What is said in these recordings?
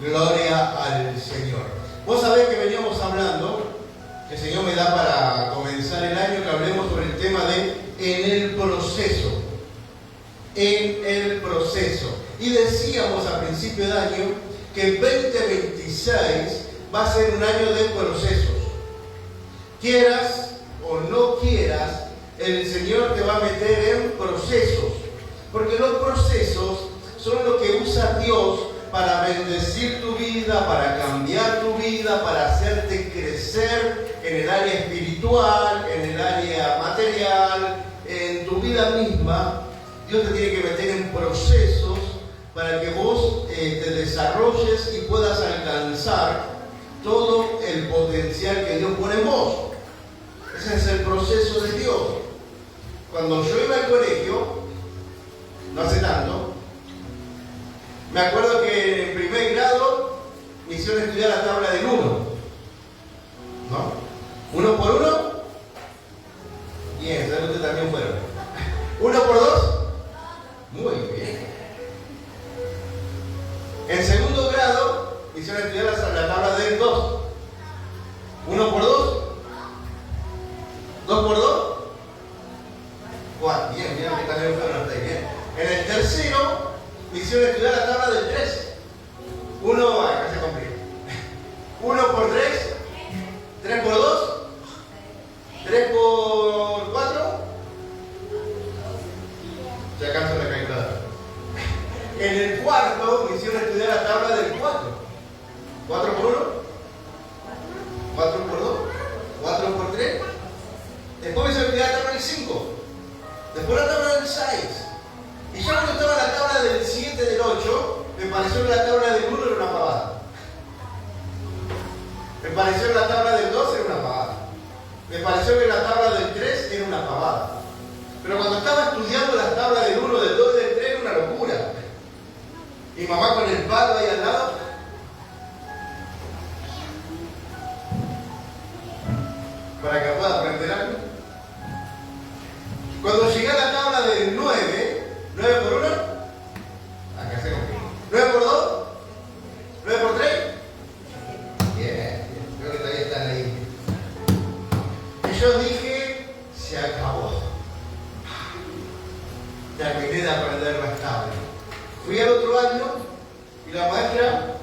Gloria al Señor. Vos sabés que veníamos hablando, que el Señor me da para comenzar el año, que hablemos sobre el tema de en el proceso. En el proceso. Y decíamos a principio de año que el 2026 va a ser un año de procesos. Quieras o no quieras, el Señor te va a meter en procesos. Porque los procesos son lo que usa Dios para bendecir tu vida, para cambiar tu vida, para hacerte crecer en el área espiritual, en el área material, en tu vida misma. Dios te tiene que meter en procesos para que vos te desarrolles y puedas alcanzar todo el potencial que Dios pone en vos. Ese es el proceso de Dios. Cuando yo iba al colegio, no hace tanto, me acuerdo que en primer grado me hicieron estudiar la tabla del 1. ¿No? 1 por 1. Bien, ustedes también fueron. 1 por 2. Muy bien. En segundo grado me hicieron estudiar la tabla del 2. 1 por 2. 2 por 2. 4. Bien, bien, que también fueron hasta ahí. Bien. En el tercero me hicieron estudiar la tabla del 3. 1, acá se complica. 1 por 3, 3 por 2, 3 por 4. Ya alcanzo la calculadora. En el cuarto me hicieron estudiar la tabla del 4. 4 por 1, 4 por 2, 4 por 3. Después me hicieron estudiar la tabla del 5. Después la tabla del 6. Y ya cuando estaba la tabla del 7, del 8, me pareció que la tabla del 1 era una pavada. Me pareció que la tabla del 2 era una pavada. Me pareció que la tabla del 3 era una pavada. Pero cuando estaba estudiando las tablas del 1, del 2 y del 3 era una locura. Mi mamá con el palo ahí al lado. Para que pueda aprender algo. Cuando llegué a la tabla del 9, 9 por 1, acá se complica. 9 por 2, 9 por 3. Bien, creo que todavía están ahí. Y yo dije, se acabó. Terminé de aprender las tablas. Fui al otro año y la maestra,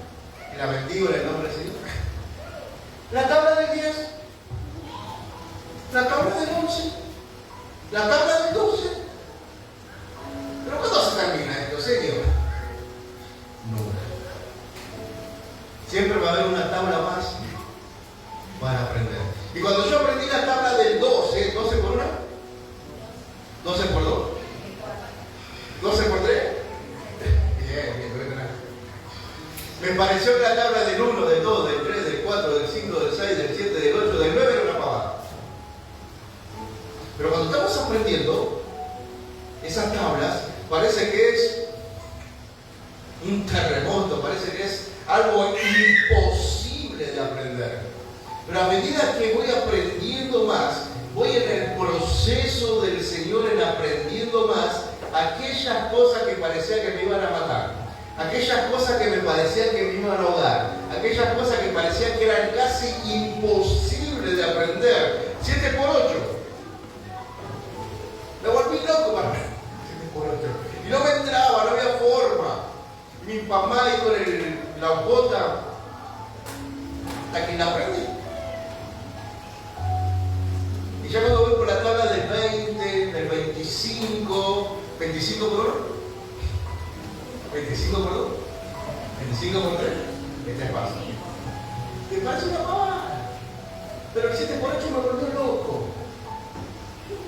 y la bendigo en el nombre del Señor, la tabla del 10, la tabla del 11, la tabla del 12. ¿Pero cuándo se termina esto, serio? Nunca. Siempre va a haber una tabla más para aprender. Y cuando yo aprendí la tabla del 12, 12 por 1, 12 por 2, 12 por 3, bien, me pareció que la tabla del 1, del 2, del 3, del 4, del 5, del 6, del 7, del 8, del 9 era una pavada. Pero cuando estamos aprendiendo esas tablas, parece que es un terremoto, parece que es algo imposible de aprender. Pero a medida que voy aprendiendo más, voy en el proceso del Señor en aprendiendo más aquellas cosas que parecía que me iban a matar, aquellas cosas que me parecían que me iban a ahogar, aquellas cosas que parecían que eran casi imposibles de aprender. 7 por 8. Me volví loco para 7 por 8. Y no me entraba, no había forma. Mi mamá ahí con la bota, hasta que la aprendí. Y ya cuando voy por la tabla del 20, del 25, 25 por 1, 25 por 2, 25 por 3, este es fácil. Me parece una pavada. Pero el 7 por 8 me volvió loco.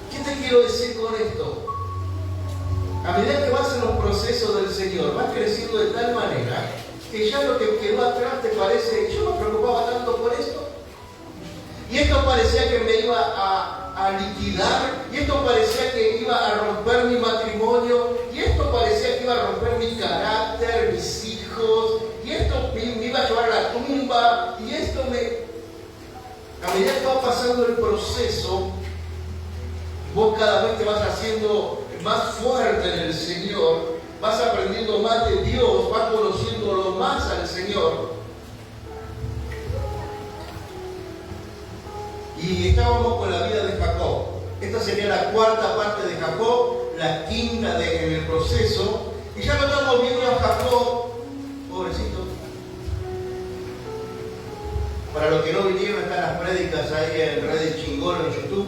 ¿Qué te quiero decir con esto? A medida que vas en los procesos del Señor, vas creciendo de tal manera que ya lo que quedó atrás te parece, yo me preocupaba tanto por esto. Y esto parecía que me iba a liquidar, y esto parecía que iba a romper mi matrimonio, y esto parecía que iba a romper mi carácter, mis hijos, y esto me iba a llevar a la tumba, y esto me... A medida que va pasando el proceso, vos cada vez te vas haciendo más fuerte en el Señor, vas aprendiendo más de Dios, vas conociéndolo más al Señor. Señor. Y estábamos con la vida de Jacob. Esta sería la cuarta parte de Jacob, la quinta en el proceso. Y ya lo estamos viendo a Jacob, pobrecito. Para los que no vinieron, están las prédicas ahí en Red Chingolo en YouTube.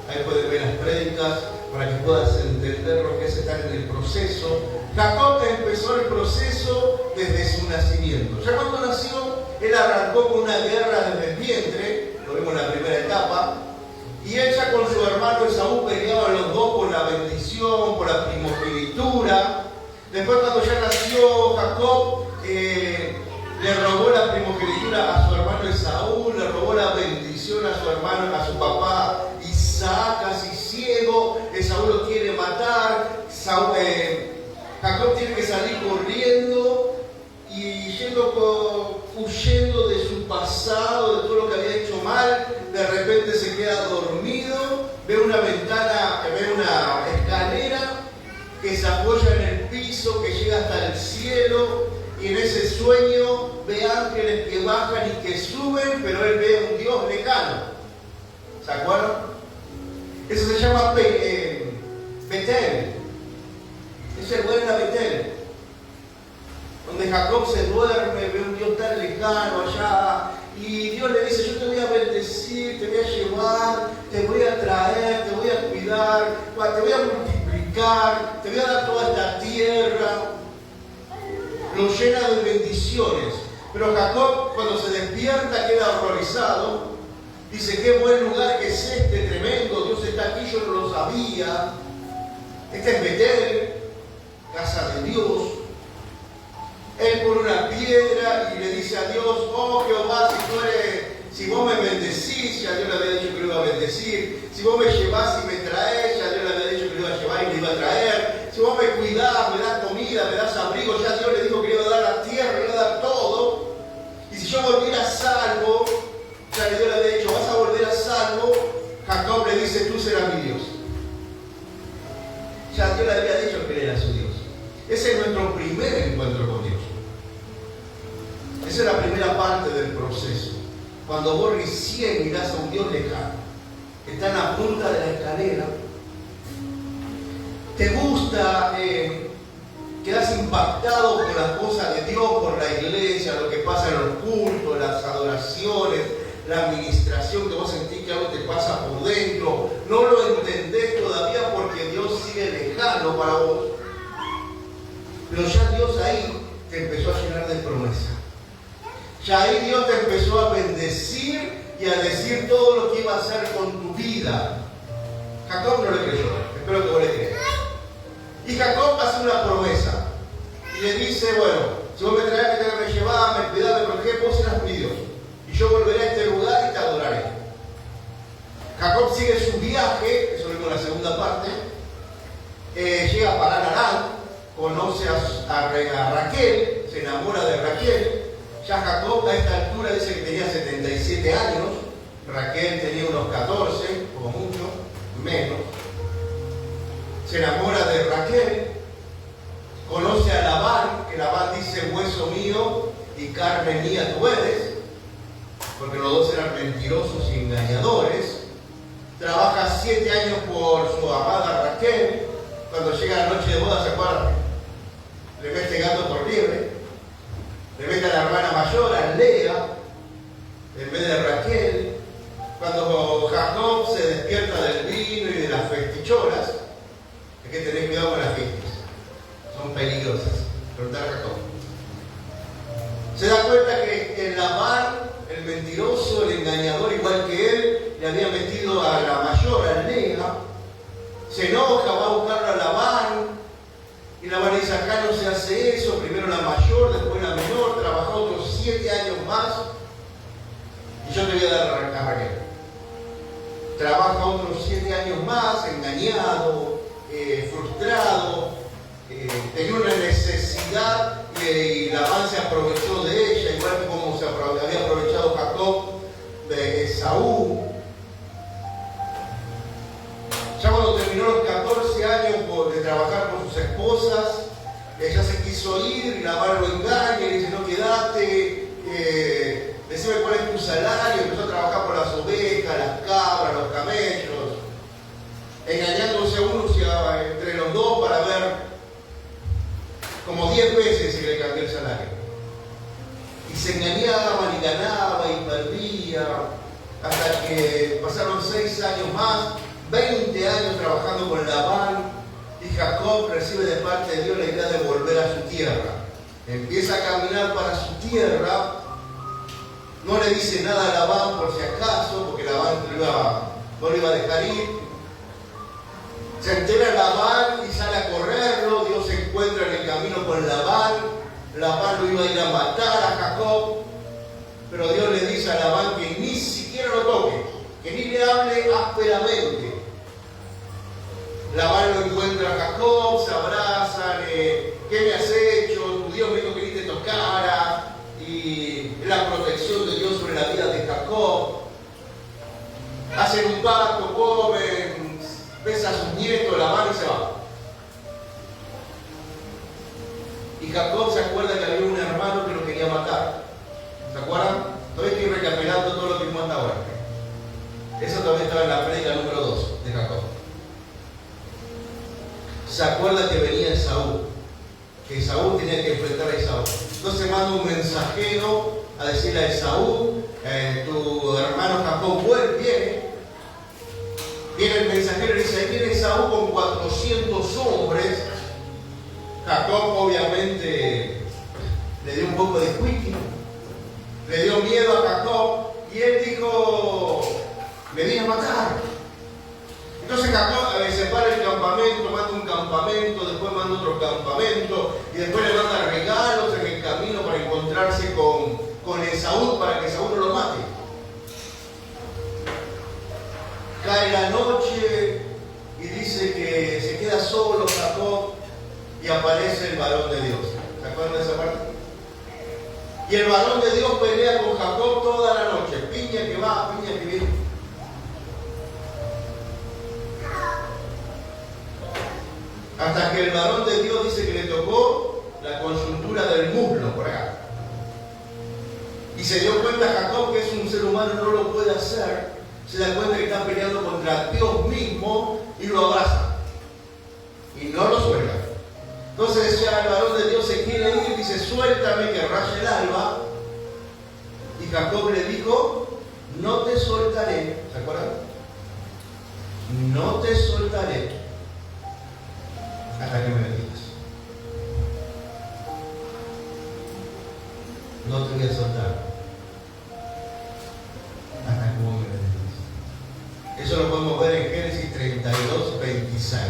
Ahí pueden ver las prédicas para que puedas entender lo que es estar en el proceso. Jacob empezó el proceso desde su nacimiento. Ya cuando nació, él arrancó con una guerra desde el vientre, lo vemos en la primera etapa, y él ya con su hermano Esaú peleaban los dos por la bendición, por la primogenitura. Después cuando ya nació Jacob, le robó la primogenitura a su hermano Esaú, le robó la bendición a su hermano, a su papá Isaac, casi ciego. Esaú lo quiere matar. Jacob tiene que salir corriendo y huyendo de su pasado, de todo lo que había hecho mal. De repente se queda dormido, ve una ventana, ve una escalera que se apoya en el piso, que llega hasta el cielo, y en ese sueño ve ángeles que bajan y que suben, pero él ve a un Dios lejano. ¿Se acuerdan? Eso se llama Betel. Es el lugar de Betel, donde Jacob se duerme, ve un Dios tan lejano allá, y Dios le dice: yo te voy a bendecir, te voy a llevar, te voy a traer, te voy a cuidar, te voy a multiplicar, te voy a dar toda esta tierra. Lo llena de bendiciones. Pero Jacob, cuando se despierta, queda horrorizado. Dice: qué buen lugar que es este, tremendo, Dios está aquí, yo no lo sabía. Este es Betel, casa de Dios. Él pone una piedra y le dice a Dios: oh Jehová, si vos me bendecís, ya Dios le había dicho que lo iba a bendecir. Si vos me llevás y me traés, ya Dios le había dicho que lo iba a llevar y me iba a traer. Si vos me cuidás, me das comida, me das abrigo, ya Dios le dijo que le iba a dar la tierra, le iba a dar todo. Y si yo volviera salvo, ya Dios le había dicho: vas a volver a salvo. Jacob le dice: tú serás mi Dios. Ya Dios le había dicho que él era su Dios. Ese es nuestro primer encuentro con Dios. Esa es la primera parte del proceso. Cuando vos recién mirás a un Dios lejano, que está en la punta de la escalera, te gusta, quedas impactado por las cosas de Dios, por la iglesia, lo que pasa en los cultos, las adoraciones, la administración, que vos sentís que algo te pasa por dentro. No lo entendés todavía porque Dios sigue lejano para vos. Pero ya Dios ahí te empezó a llenar de promesas. Ya ahí Dios te empezó a bendecir y a decir todo lo que iba a hacer con tu vida. Jacob no le creyó, espero que vos le creas. Y Jacob hace una promesa y le dice: bueno, si vos me traes, que me llevás, me cuidás, me protegés, vos serás mi Dios. Y yo volveré a este lugar y te adoraré. Jacob sigue su viaje, eso lo vemos en la segunda parte. Llega a Paran-Aram, conoce a Raquel, se enamora de Raquel. Ya Jacob a esta altura dice que tenía 77 años, Raquel tenía unos 14, o mucho, menos. Se enamora de Raquel, conoce a Labán, que Labán dice: hueso mío y carne mía tú eres, porque los dos eran mentirosos y engañadores. Trabaja 7 años por su amada Raquel. Cuando llega la noche de boda, ¿se acuerdan? Le mete gato por liebre. Le mete a la hermana mayor, a Lea, en vez de Raquel. Cuando Jacob se despierta del vino y de las festichoras, hay que tener cuidado con las fiestas, son peligrosas. Preguntar a Jacob. Se da cuenta que el Labán, el mentiroso, el engañador, igual que él, le había metido a la mayor, a Lea. Se enoja, va a buscarlo a Labán. Y Labán dice: acá no se hace eso, primero la mayor, después la menor, trabaja otros 7 años más y yo te voy a dar a Raquel. Trabaja otros 7 años más, engañado, frustrado, tenía una necesidad y Labán se aprovechó de ella, igual que como se había aprovechado Jacob de Esaú. Ya cuando terminó los 14 años de trabajar con sus esposas, ella se quiso ir y Labán lo engaña y le dice, no, quédate, decime cuál es tu salario. Empezó a trabajar por las ovejas, las cabras, los camellos, engañándose unos entre los dos para ver como 10 veces si le cambió el salario. Y se engañaban y ganaba y perdía, hasta que pasaron 6 años más, 20 años trabajando con Labán, y Jacob recibe de parte de Dios la idea de volver a su tierra. Empieza a caminar para su tierra, no le dice nada a Labán por si acaso, porque Labán no lo iba a dejar ir. Se entera Labán y sale a correrlo. Dios se encuentra en el camino con Labán. Labán lo iba a ir a matar a Jacob, pero Dios le dice a Labán que ni siquiera lo toque, que ni le hable ásperamente. Labán lo encuentra a Jacob, se abrazan, ¿qué me has hecho? Tu Dios me dijo que ni te tocara, y la protección de Dios sobre la vida de Jacob. Hacen un pacto, comen, besa a sus nietos, Labán y se va. Y Jacob se acuerda que había un hermano que lo quería matar. ¿Se acuerdan? Todavía estoy recapitulando todo lo que vimos hasta ahora. Eso todavía estaba en la prédica número 2 de Jacob. Se acuerda que venía Esaú, que Esaú tenía que enfrentar a Esaú. Entonces manda un mensajero a decirle a Esaú, tu hermano Jacob viene. Viene el mensajero y dice, ahí viene Esaú con 400 hombres. Jacob obviamente le dio un poco de whisky, le dio miedo a Jacob y él dijo, me vine a matar. Entonces Jacob separa el campamento, manda un campamento, después manda otro campamento y después le manda regalos en el camino para encontrarse con Esaú, para que Esaú no lo mate. Cae la noche y dice que se queda solo Jacob y aparece el varón de Dios. ¿Se acuerdan de esa parte? Y el varón de Dios pelea con Jacob toda la noche. Piña que va, piña que viene. Hasta que el varón de Dios dice que le tocó la coyuntura del muslo por acá. Y se dio cuenta Jacob que es un ser humano, no lo puede hacer. Se da cuenta que está peleando contra Dios mismo y lo abraza. Y no lo suelta. Entonces decía el varón de Dios, se quiere ir, dice, suéltame que raye el alba. Y Jacob le dijo, no te soltaré. ¿Se acuerdan? No te soltaré hasta que me bendigas. No te voy a soltar hasta que vos me bendigas. Eso lo podemos ver en Génesis 32, 26.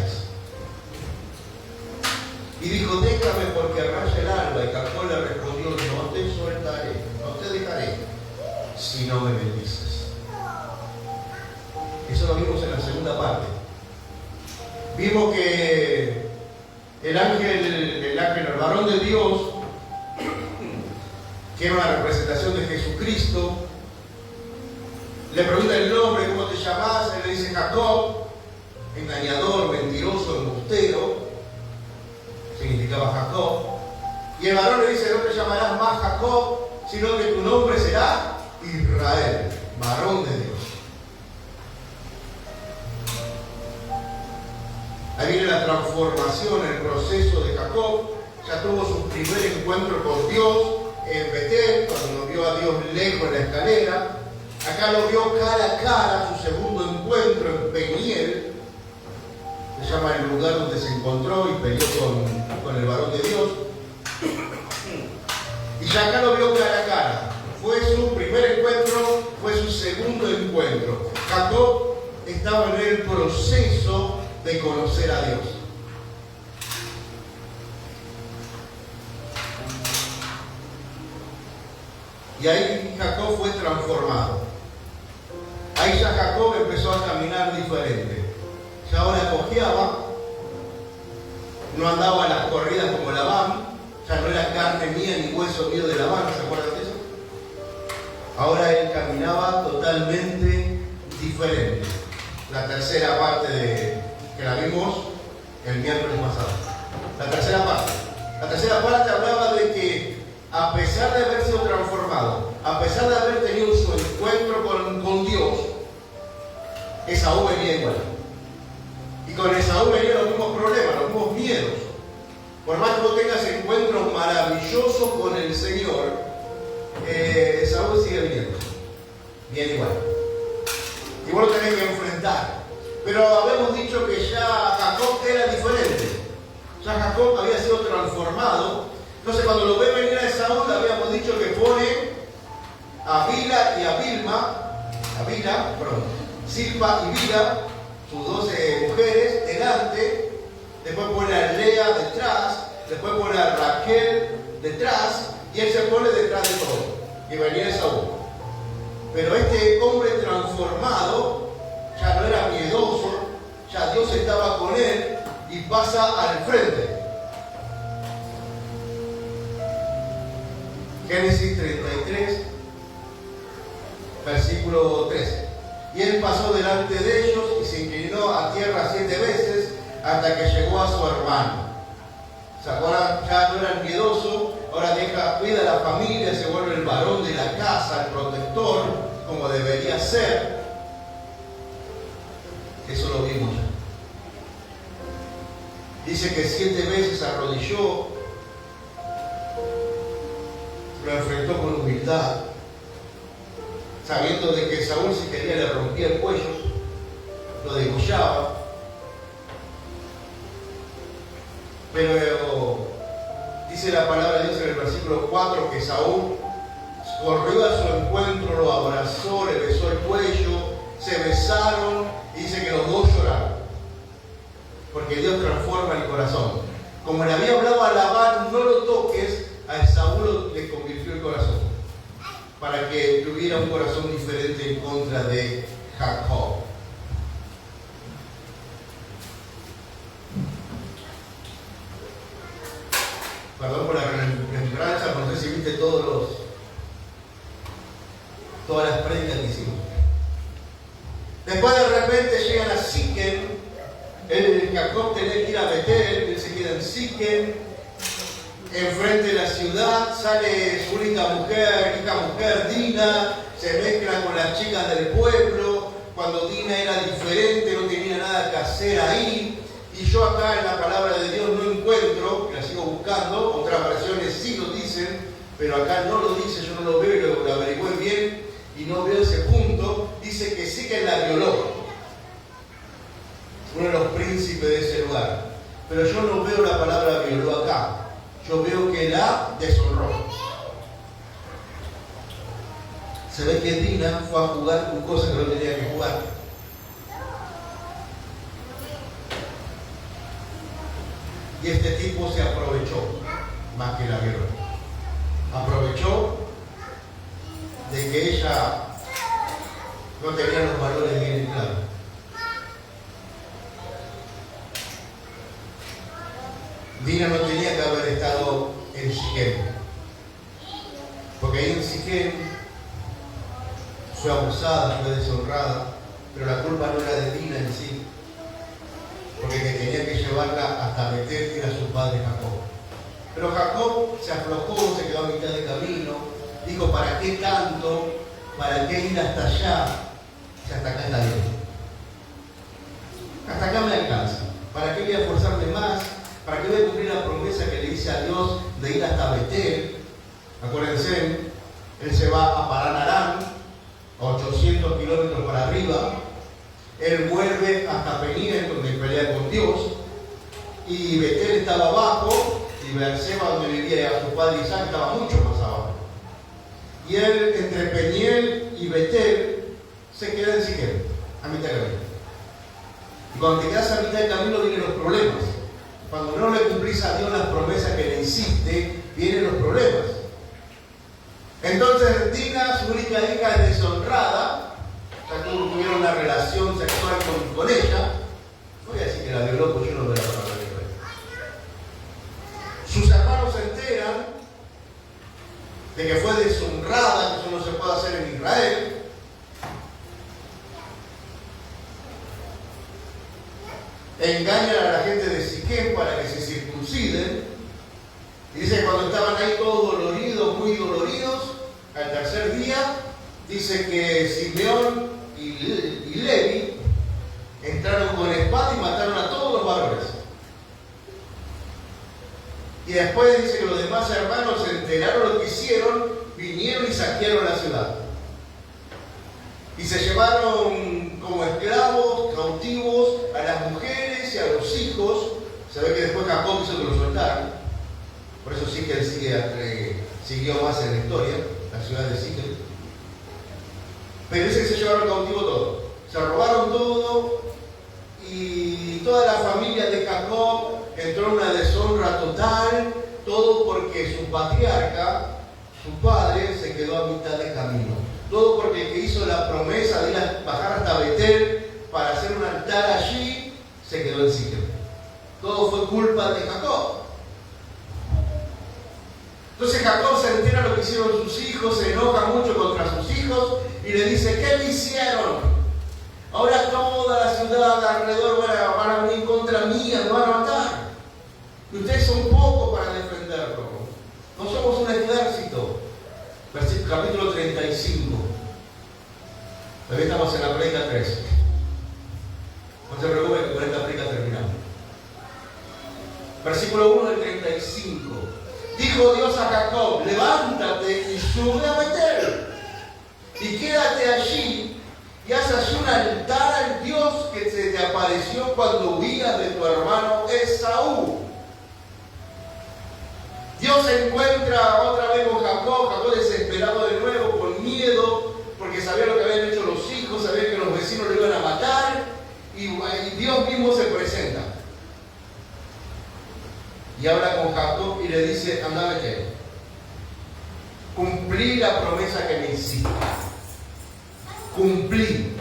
Y dijo, déjame porque raya el alba. Y Jacob le respondió, no te soltaré, no te dejaré, si no me bendices. Eso lo vimos en la segunda parte. Vimos que el varón de Dios, que era una representación de Jesucristo, le pregunta el nombre, ¿cómo te llamas? Él le dice Jacob, engañador, mentiroso, embustero. Significaba Jacob. Y el varón le dice, no te llamarás más Jacob, sino que tu nombre será Israel, varón de Dios. Ahí viene la transformación, el proceso de Jacob. Ya tuvo su primer encuentro con Dios en Betel, cuando vio a Dios lejos en la escalera. Acá lo vio cara a cara, su segundo encuentro en Peniel. Se llama el lugar donde se encontró y peleó con el varón de Dios. Y ya acá lo vio cara a cara. Fue su primer encuentro, fue su segundo encuentro. Jacob estaba en el proceso de conocer a Dios. Y ahí Jacob fue transformado. Ahí ya Jacob empezó a caminar diferente. Ya ahora cojeaba, no andaba a las corridas como Labán, ya no era carne mía ni hueso mío de Labán, ¿se acuerdan de eso? Ahora él caminaba totalmente diferente. La tercera parte que la vimos el miércoles pasado. La tercera parte. La tercera parte hablaba de que a pesar de haber sido transformado, a pesar de haber tenido su encuentro con Dios, Esaú venía igual. Y con Esaú venían los mismos problemas, los mismos miedos. Por más que vos tengas encuentros maravillosos con el Señor, Esaú sigue viniendo. Viene igual. Y vos lo tenés que enfrentar. Pero habíamos dicho que ya Jacob era diferente. Ya Jacob había sido transformado. Entonces cuando lo ve venir a Esaú, habíamos dicho que pone a Bila y a Bilha, Silpa y Bilha, sus 12 mujeres, delante. Después pone a Lea detrás. Después pone a Raquel detrás. Y él se pone detrás de todo. Y venía Esaú. Pero este hombre transformado ya no era miedoso, ya Dios estaba con él y pasa al frente. Génesis 33, versículo 13. Y él pasó delante de ellos y se inclinó a tierra 7 veces hasta que llegó a su hermano. O sea, ahora ya no era miedoso, ahora cuida a la familia, se vuelve el varón de la casa, el protector, como debería ser. Eso lo vimos ya. Dice que 7 veces se arrodilló, lo enfrentó con humildad, sabiendo de que Saúl, si quería, le rompía el cuello, lo degollaba. Pero dice la palabra de Dios en el versículo 4 que Saúl corrió a su encuentro, lo abrazó, le besó el cuello, se besaron y dice que los dos lloraron. Porque Dios transforma el corazón. Como le había hablado a Labán, no lo toques, a Esaú le convirtió el corazón. Para que tuviera un corazón diferente en contra de Jacob. Perdón por la remembranza, no sé si viste todas las prédicas que hicimos. Después de repente llegan a Siquem, Jacob tenía que ir a Betel, él se queda en Siquem, enfrente de la ciudad, sale su única mujer, Dina, se mezcla con las chicas del pueblo, cuando Dina era diferente, no tenía nada que hacer ahí. Y yo acá en la palabra de Dios no encuentro, que la sigo buscando, otras versiones sí lo dicen, pero acá no lo dice, yo no lo veo, lo averigüé bien y no veo ese punto. Dice que sí que la violó, uno de los príncipes de ese lugar, pero yo no veo la palabra violó acá, yo veo que la deshonró. Se ve que Dina fue a jugar con cosas que no tenía que jugar. Y este tipo se aprovechó, más que la violó. Aprovechó de que ella no tenía los valores bien claros. Dina no tenía que haber estado en Siquem, porque ahí en Siquem fue abusada, fue deshonrada, pero la culpa no era de Dina en sí, porque el que tenía que llevarla hasta Betel era su padre Jacob. Pero Jacob se aflojó, se quedó a mitad de camino, dijo, ¿para qué tanto? ¿Para qué ir hasta allá? Si hasta acá está bien. Hasta acá me alcanza. ¿Para qué voy a esforzarme más? ¿Para qué voy a cumplir la promesa que le hice a Dios de ir hasta Betel? Acuérdense, él se va a Paran Aram, a 800 kilómetros para arriba. Él vuelve hasta Peniel, donde pelea con Dios, y Betel estaba abajo, y Beerseba, donde vivía su padre Isaac, estaba mucho más abajo. Y él, entre Peniel y Betel, se queda en Siquem, a mitad de camino. Y cuando te quedas a mitad de camino vienen los problemas. Cuando no le cumplís a Dios las promesas que le hiciste, vienen los problemas. Entonces Dina, su única hija, es deshonrada. Tuvieron una relación sexual con ella. Voy a decir que la violó, pues yo no veo la palabra de Dios. Sus hermanos se enteran de que fue deshonrada, que eso no se puede hacer en Israel. Engañan a la gente de Siquem para que se circunciden. Dice que cuando estaban ahí todos doloridos, muy doloridos, al tercer día, dice que Simeón y Levi entraron con espada y mataron a todos los varones. Y después dice que los demás hermanos se enteraron lo que hicieron, vinieron y saquearon la ciudad. Y se llevaron como esclavos, cautivos, a las mujeres y a los hijos. Se ve que después Jacob hizo que los soltaran. Por eso sí que él siguió más en la historia, la ciudad de Siquem. Pero dice que se llevaron cautivo todo. Se robaron todo y toda la familia de Jacob entró en una deshonra total. Todo porque su patriarca, su padre, se quedó a mitad de camino. Todo porque el que hizo la promesa de ir a bajar hasta Betel para hacer un altar allí, se quedó en Siquem. Todo fue culpa de Jacob. Entonces Jacob se entera de lo que hicieron sus hijos, se enoja mucho contra sus hijos y le dice: ¿qué me hicieron? Ahora toda la ciudad alrededor van a venir contra mí, me van a matar. Y ustedes son pocos para defenderlo. No somos un ejército. Capítulo 35. Todavía estamos en la prédica 3. No se preocupen que con esta prédica terminamos. Versículo 1 del 35. Dijo Dios a Jacob: levántate y sube a Betel, y quédate allí, y haz allí un altar al Dios que se te apareció cuando huías de tu hermano Esaú. Dios se encuentra otra vez con Jacob. Jacob desesperado de nuevo, con miedo, porque sabía lo que habían hecho los hijos, sabía que los vecinos lo iban a matar, y Dios mismo se presenta. Y habla con Jacob y le dice: anda a Betel, cumplí la promesa que me hiciste, cumplí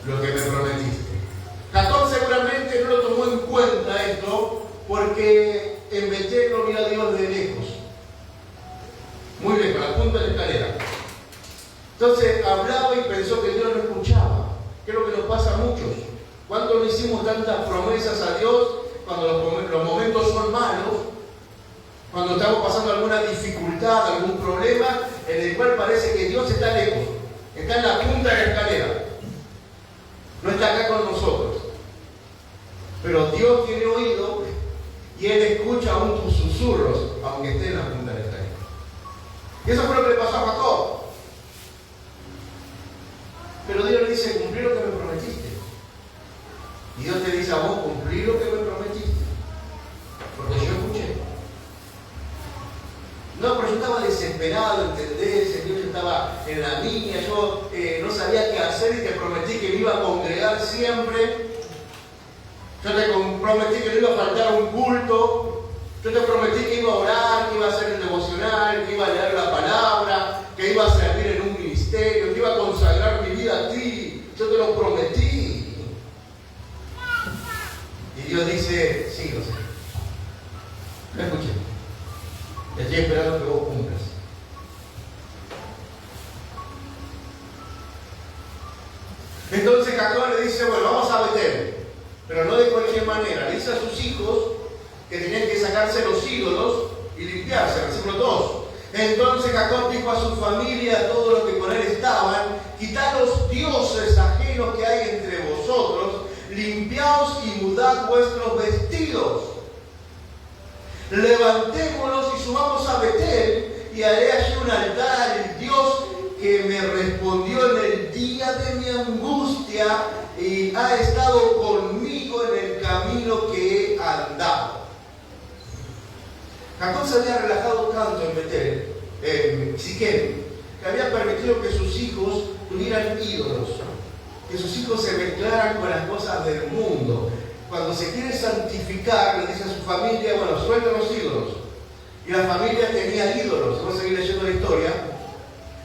lo que me prometiste. Jacob seguramente no lo tomó en cuenta esto, porque en Betel lo vio a Dios de lejos, muy lejos, a la punta de la escalera. Entonces hablaba y pensó que Dios no escuchaba, que es lo que nos pasa a muchos. ¿Cuánto no hicimos tantas promesas a Dios cuando los momentos son malos, cuando estamos pasando alguna dificultad, algún problema en el cual parece que Dios está lejos, está en la punta de la escalera, no está acá con nosotros? Pero Dios tiene oído y Él escucha aún tus susurros, aunque esté en la punta de la escalera. Y eso fue lo que le pasó a Jacob. Pero Dios le dice: cumplí lo que me prometiste. Y Dios te dice a vos: cumplí lo que me prometiste, porque yo escuché. No, pero yo estaba desesperado, ¿entendés? Yo estaba en la mía, yo no sabía qué hacer y te prometí que me iba a congregar siempre. Yo te prometí que no iba a faltar un culto. Yo te prometí que iba a orar, que iba a hacer el devocional, que iba a leer la palabra, que iba a servir en un ministerio, que iba a consagrar mi vida a ti. Yo te lo prometí. Y Dios dice: sí, lo sé. Lo escuché. Estoy esperando que vos cumplas. Entonces Jacob le dice: bueno, vamos a Betel. Pero no de cualquier manera. Le dice a sus hijos que tenían que sacarse los ídolos y limpiarse. Versículo 2. Entonces Jacob dijo a su familia, a todos los que con él estaban: quitad los dioses ajenos que hay entre vosotros, limpiaos y mudad vuestros vestidos. Levantémonos y subamos a Betel, y haré allí un altar al Dios que me respondió en el día de mi angustia y ha estado conmigo en el camino que he andado. Jacob se había relajado tanto en Betel, en Siquem, que había permitido que sus hijos tuvieran ídolos, que sus hijos se mezclaran con las cosas del mundo. Cuando se quiere santificar, le dice a su familia: bueno, suelten los ídolos. Y la familia tenía ídolos. Vamos a seguir leyendo la historia.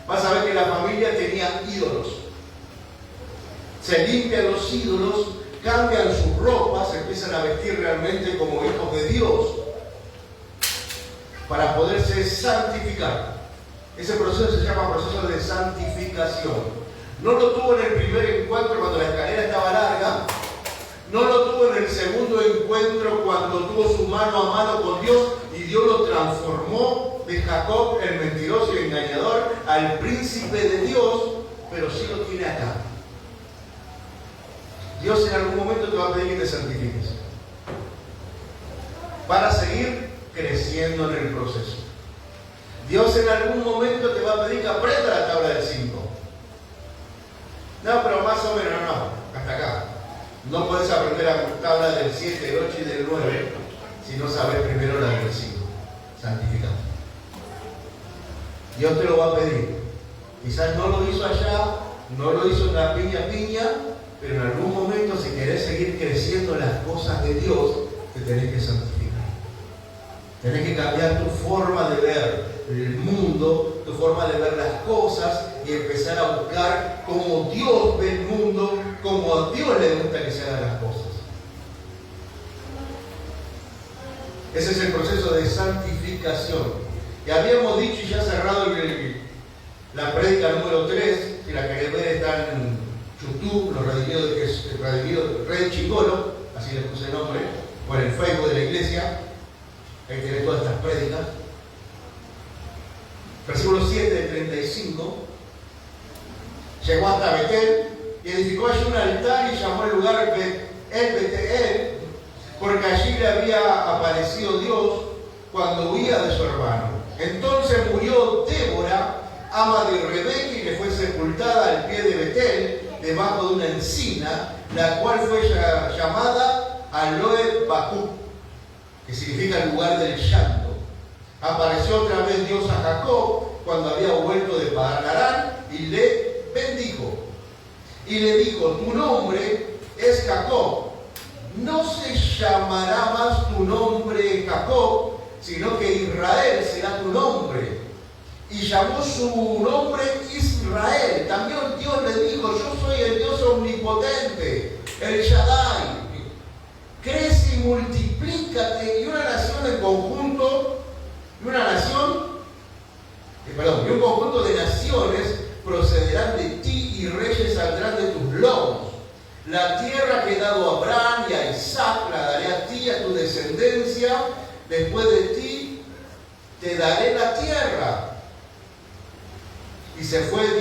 Vas a ver que la familia tenía ídolos. Se limpian los ídolos, cambian sus ropas, se empiezan a vestir realmente como hijos de Dios, para poderse santificar. Ese proceso se llama proceso de santificación. No lo tuvo en el primer encuentro cuando la escalera estaba larga, No lo tuvo en el segundo encuentro cuando tuvo su mano a mano con Dios y Dios lo transformó de Jacob, el mentiroso y engañador, al príncipe de Dios, pero sí lo tiene acá. Dios en algún momento te va a pedir que te santifiques para seguir creciendo en el proceso. Dios en algún momento te va a pedir que aprenda la tabla del 5. No, pero más o menos no, hasta acá. No puedes aprender la tabla del 7, del 8 y del 9 si no sabes primero la del 5. Santificado. Dios te lo va a pedir. Quizás no lo hizo allá, no lo hizo en la piña, pero en algún momento, si querés seguir creciendo en las cosas de Dios, te tenés que santificar. Tenés que cambiar tu forma de ver el mundo, tu forma de ver las cosas y empezar a buscar cómo Dios ve el mundo, cómo a Dios le gusta que se hagan las cosas. Ese es el proceso de santificación. Y habíamos dicho y ya cerrado la prédica número 3, si la querés ver está en YouTube, los redimidos Red Chingolo, así le puse el nombre, o en el Facebook de la iglesia. Ahí tenés todas estas prédicas. Versículo 7 del 35. Llegó hasta Betel y edificó allí un altar y llamó el lugar Betel, porque allí le había aparecido Dios cuando huía de su hermano. Entonces murió Débora, ama de Rebeca, y le fue sepultada al pie de Betel, debajo de una encina, la cual fue llamada Aloe Bacú, que significa el lugar del llanto. Apareció otra vez Dios a Jacob cuando había vuelto de Padan-Aram y le bendijo. Y le dijo: tu nombre es Jacob, no se llamará más tu nombre Jacob, sino que Israel será tu nombre. Y llamó su nombre Israel. También Dios le dijo: yo soy el Dios omnipotente, el Shaddai. Crece y multiplícate, y una nación en conjunto, y un conjunto de naciones procederán de ti, y reyes saldrán de tus lomos. La tierra que he dado a Abraham y a Isaac la daré a ti y a tu descendencia. Después de ti te daré la tierra. Y se fue de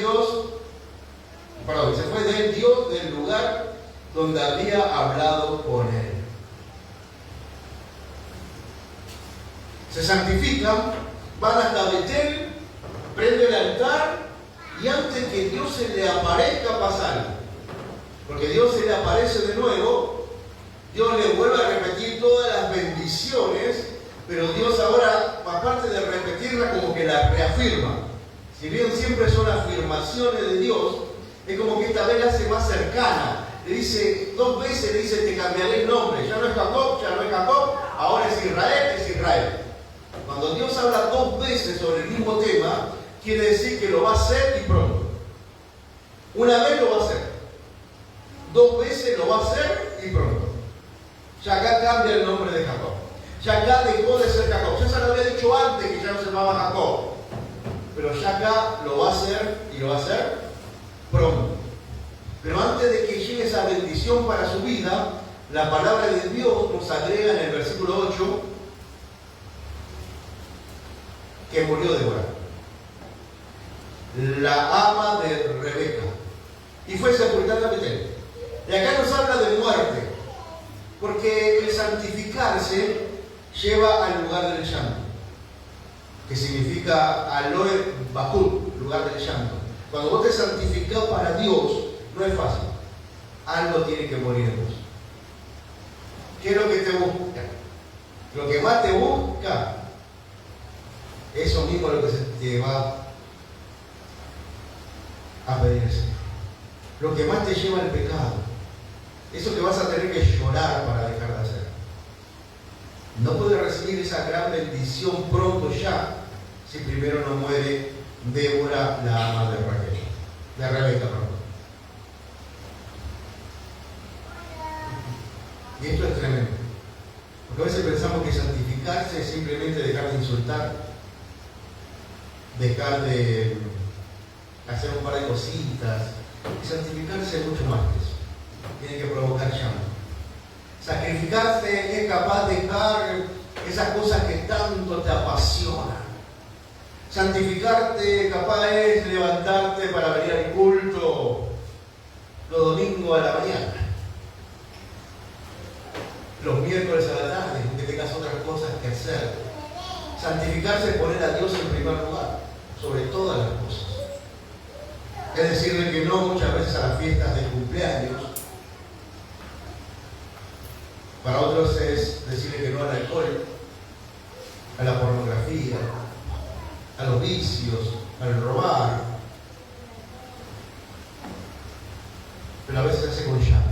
él Dios del lugar donde había hablado con él. Se santifican, van hasta Betel, prenden el altar, y antes que Dios se le aparezca pasa algo. Porque Dios se le aparece de nuevo, Dios le vuelve a repetir todas las bendiciones, pero Dios ahora, aparte de repetirla, como que la reafirma. Si bien siempre son afirmaciones de Dios, es como que esta vez la hace más cercana. Le dice, 2 veces le dice: te cambiaré el nombre. Ya no es Jacob, ahora es Israel. Cuando Dios habla 2 veces sobre el mismo tema, quiere decir que lo va a hacer y pronto. Una vez lo va a hacer, 2 veces lo va a hacer y pronto. Ya acá cambia el nombre de Jacob. Ya acá dejó de ser Jacob. Ya se lo había dicho antes que ya no se llamaba Jacob. Pero ya acá lo va a hacer y lo va a hacer pronto. Pero antes de que llegue esa bendición para su vida, la palabra de Dios nos agrega en el versículo 8 que murió Débora, la ama de Rebeca, y fue sepultada en Betel. Y acá nos habla de muerte, porque el santificarse lleva al lugar del llanto, que significa Aloe Bacú, lugar del llanto. Cuando vos te santificás para Dios, no es fácil. Algo tiene que morir en vos. ¿Qué es lo que te busca? Lo que más te busca, eso mismo es lo que se te va a pedir el Señor. Lo que más te lleva al pecado, eso que vas a tener que llorar para dejar de hacer. No puedes recibir esa gran bendición pronto ya, si primero no muere Débora, la ama de Rebeca. Y esto es tremendo, porque a veces pensamos que santificarse es simplemente dejar de insultar, dejar de hacer un par de cositas. Y santificarse es mucho más que eso. Tiene que provocar llama. Sacrificarse es capaz de dejar esas cosas que tanto te apasionan. Santificarte capaz es levantarte para venir al culto los domingos a la mañana, los miércoles a la tarde, aunque tengas otras cosas que hacer. Santificarse es poner a Dios en primer lugar, sobre todas las cosas. Es decirle que no muchas veces a las fiestas de cumpleaños. Para otros es decirle que no al alcohol, a la pornografía, a los vicios, al robar. Pero a veces se hace con llanto.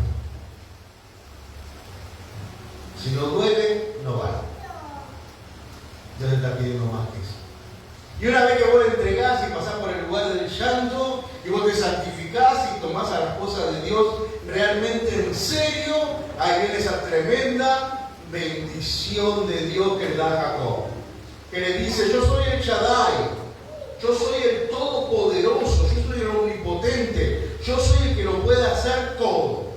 Si no duele, no vale. Dios está pidiendo más que eso. Y una vez que vos le entregás y pasás por el lugar del llanto, y vos te santificás y tomás a las cosas de Dios realmente en serio, ahí viene esa tremenda bendición de Dios que le da a Jacob. Que le dice: yo soy el Shaddai, yo soy el Todopoderoso, yo soy el Omnipotente, yo soy el que lo puede hacer todo.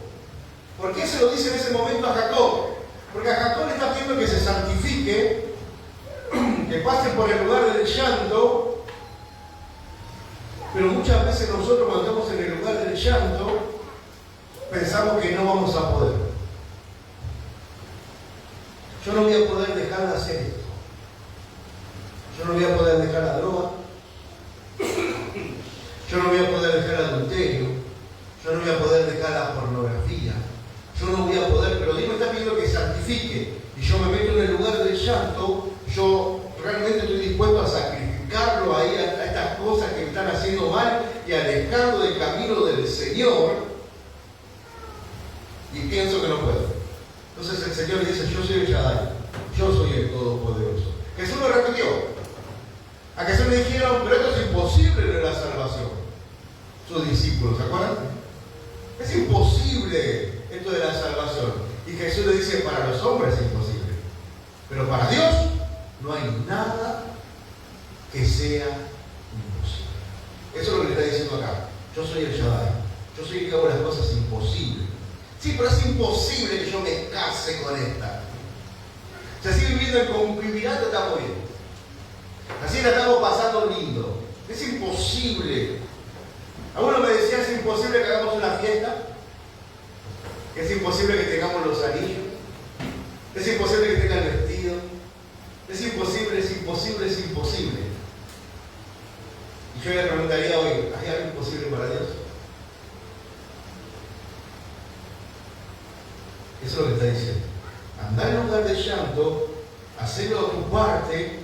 ¿Por qué se lo dice en ese momento a Jacob? Porque a Jacob le está pidiendo que se santifique, que pase por el lugar del llanto, pero muchas veces nosotros cuando estamos en el lugar del llanto pensamos que no vamos a poder. Yo no voy a poder dejar de hacer esto. Yo no voy a poder dejar la droga. Yo no voy a poder dejar el adulterio. Yo no voy a poder dejar la pornografía. Yo no voy a poder, pero Dios me está pidiendo que santifique. Y yo me meto en el lugar del llanto. Yo realmente estoy dispuesto a sacrificarlo ahí a estas cosas que me están haciendo mal y alejarlo del camino del Señor. Y pienso que no puedo. Entonces el Señor dice: yo soy el Shaddai, yo soy el Todopoderoso. Jesús lo repitió. A Jesús le dijeron: pero esto es imposible de la salvación. Sus discípulos, ¿se acuerdan? Es imposible esto de la salvación. Y Jesús le dice: para los hombres es imposible, pero para Dios no hay nada que sea imposible. Eso es lo que le está diciendo acá. Yo soy el Shaddai, yo soy el que hago las cosas imposibles. Sí, pero es imposible que yo me case con esta. Si así viviendo en concubinato estamos bien. Así la estamos pasando lindo. Es imposible. Alguno me decía: es imposible que hagamos una fiesta. Es imposible que tengamos los anillos. Es imposible que tenga el vestido. Es imposible, es imposible, es imposible. Y yo le preguntaría hoy: ¿hay algo imposible para Dios? Eso es lo que está diciendo. Andar en lugar de llanto, hacerlo a tu parte,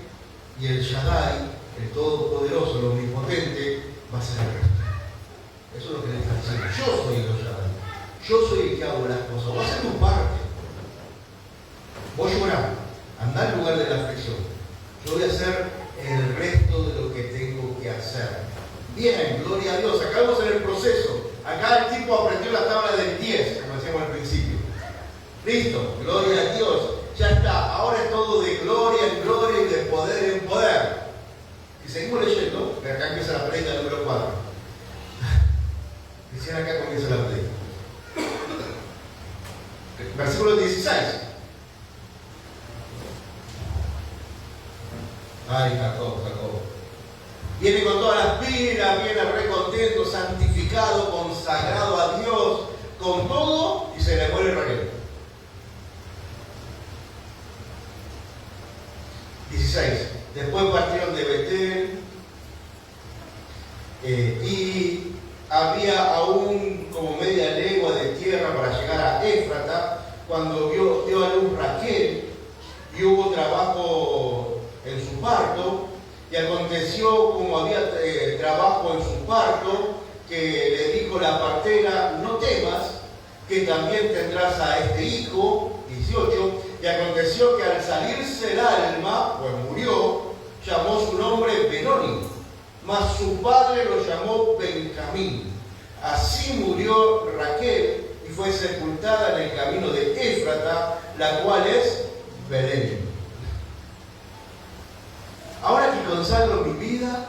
y el Shaddai, el Todopoderoso, el Omnipotente, va a hacer el resto. Eso es lo que le está diciendo. Yo soy el Shaddai. Yo soy el que hago las cosas. Voy a hacer tu parte. Vos llorás. Andá en lugar de la aflicción. Yo voy a hacer el resto de lo que tengo que hacer. Bien, gloria a Dios. Acá vamos en el proceso. Acá el tipo aprendió la tabla del 10, como decíamos al principio. Listo, gloria a Dios. Ya está. Ahora es todo de gloria en gloria y de poder en poder. Y seguimos leyendo, que acá empieza la predica número 4. Recién acá comienza la predica. Versículo 16. Ay, Jacob. Viene con todas las pilas, viene re contento, santificado, consagrado a Dios, con todo, y se le muere Raquel. 16. Después partieron de Betel y había aún como media legua de tierra para llegar a Éfrata, cuando dio a luz Raquel, y hubo trabajo en su parto. Y aconteció, como había trabajo en su parto, que le dijo la partera: no temas, que también tendrás a este hijo. 18. Y aconteció que al salirse el alma, pues murió, llamó su nombre Benoni, mas su padre lo llamó Benjamín. Así murió Raquel y fue sepultada en el camino de Éfrata, la cual es Belén. Ahora que consagro mi vida,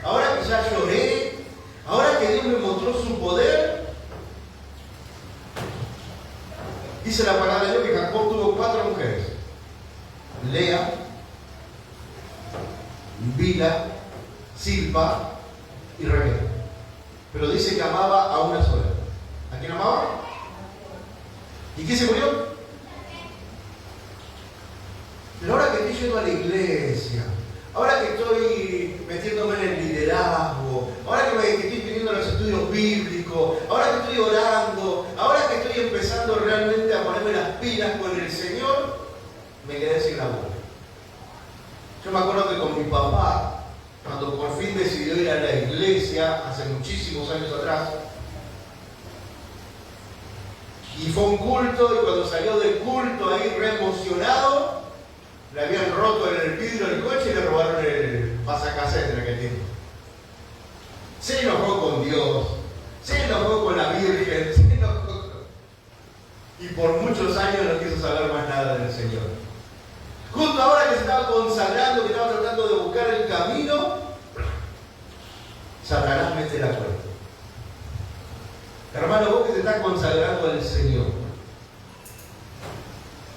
ahora que ya lloré, ahora que Dios me mostró su poder, Dice la palabra de Dios que Jacob tuvo 4 mujeres: Lea, Bila, Silpa y Raquel. Pero dice que amaba a una sola. ¿A quién amaba? ¿Y quién se murió? Pero ahora que estoy yendo a la iglesia, ahora que estoy metiéndome en el liderazgo, ahora que estoy pidiendo los estudios bíblicos, ahora que estoy orando, ahora que estoy empezando realmente a ponerme las pilas con el Señor, me quedé sin laburo. Yo me acuerdo que con mi papá, cuando por fin decidió ir a la iglesia, hace muchísimos años atrás, y fue un culto, y cuando salió del culto ahí re emocionado, le habían roto el vidrio del coche y le robaron el pasacassette en aquel tiempo. Se enojó con Dios, se enojó con la Virgen, se enojó. Y por muchos años no quiso saber más nada del Señor. Justo ahora que se estaba consagrando, que estaba tratando de buscar el camino, Satanás mete la puerta. Hermano, vos que te estás consagrando al Señor,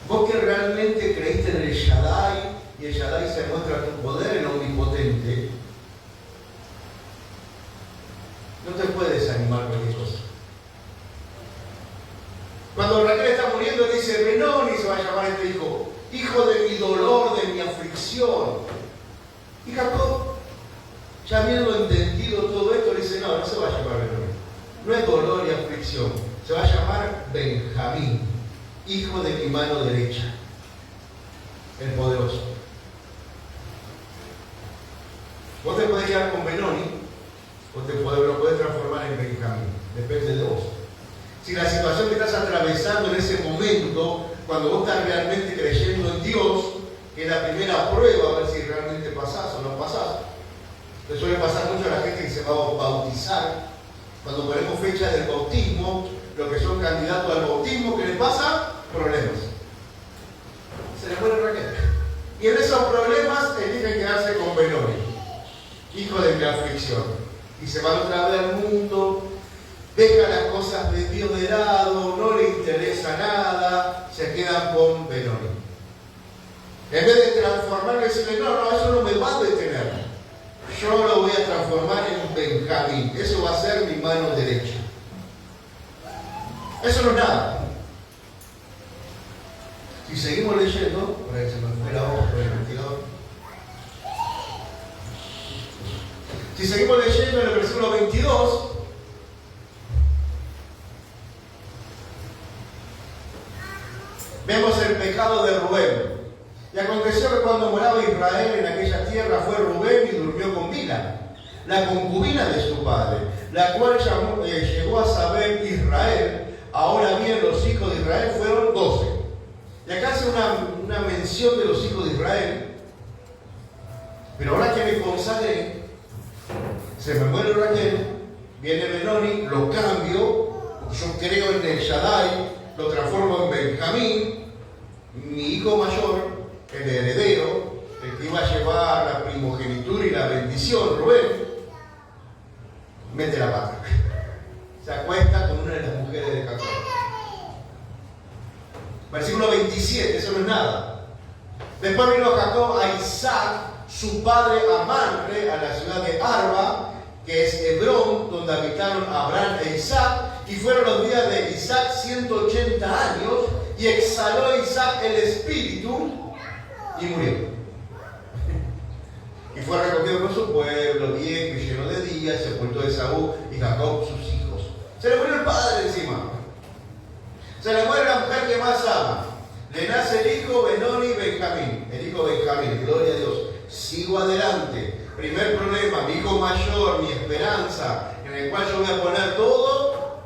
vos que realmente creíste en el Shaddai, y el Shaddai se muestra tu poder, el omnipotente, no te puedes desanimar cualquier cosa. Cuando Raquel está muriendo, dice: Benoni se va a llamar este hijo, hijo de mi dolor, de mi aflicción. Y Jacob, ya habiendo entendido todo esto, le dice: no se va a llamar Benoni. No es dolor y aflicción, se va a llamar Benjamín, hijo de mi mano derecha, el poderoso. Vos te podés quedar con Benoni, o lo podés transformar en Benjamín, depende de vos. Si la situación que estás atravesando en ese momento, cuando vos estás realmente creyendo en Dios, que es la primera prueba a ver si realmente pasás o no pasás. Le suele pasar mucho a la gente que se va a bautizar. Cuando ponemos fecha del bautismo, los que son candidatos al bautismo, ¿qué les pasa? Problemas. Se les muere Raquel. Y en esos problemas eligen quedarse con Benoni, hijo de mi aflicción. Y se van otra vez al mundo, deja las cosas de Dios de lado, no le interesa nada, se quedan con Benoni. En vez de transformarlo y decirle: no, eso no me va a detener. Yo lo voy a transformar en Benjamín. Eso va a ser mi mano derecha. Eso no es nada. Si seguimos leyendo, por ahí se me fue la hoja por el ventilador. Si seguimos leyendo en el versículo 22, vemos el pecado de Rubén. Y aconteció que cuando moraba Israel en aquella tierra, fue Rubén y durmió con Bila, la concubina de su padre, la cual llegó a saber Israel. Ahora bien, los hijos de Israel fueron 12. Y acá hace una mención de los hijos de Israel. Pero ahora que me consagré, se me muere Raquel, viene Benoni, lo cambio, yo creo en el Shaddai, lo transformo en Benjamín, mi hijo mayor, el heredero, el que iba a llevar la primogenitura y la bendición, Rubén, mete la pata. Se acuesta con una de las mujeres de Jacob. Versículo 27, eso no es nada. Después vino Jacob a Isaac, su padre, a Mamre, a la ciudad de Arba, que es Hebrón, donde habitaron Abraham e Isaac, y fueron los días de Isaac 180 años, y exhaló Isaac el espíritu, y murió. Y fue recogido por su pueblo, viejo y lleno de días, sepultó Esaú y Jacob sus hijos. Se le murió el padre encima. Se le muere la mujer que más ama. Le nace el hijo Benoni Benjamín. El hijo Benjamín, gloria a Dios. Sigo adelante. Primer problema, mi hijo mayor, mi esperanza, en el cual yo voy a poner todo,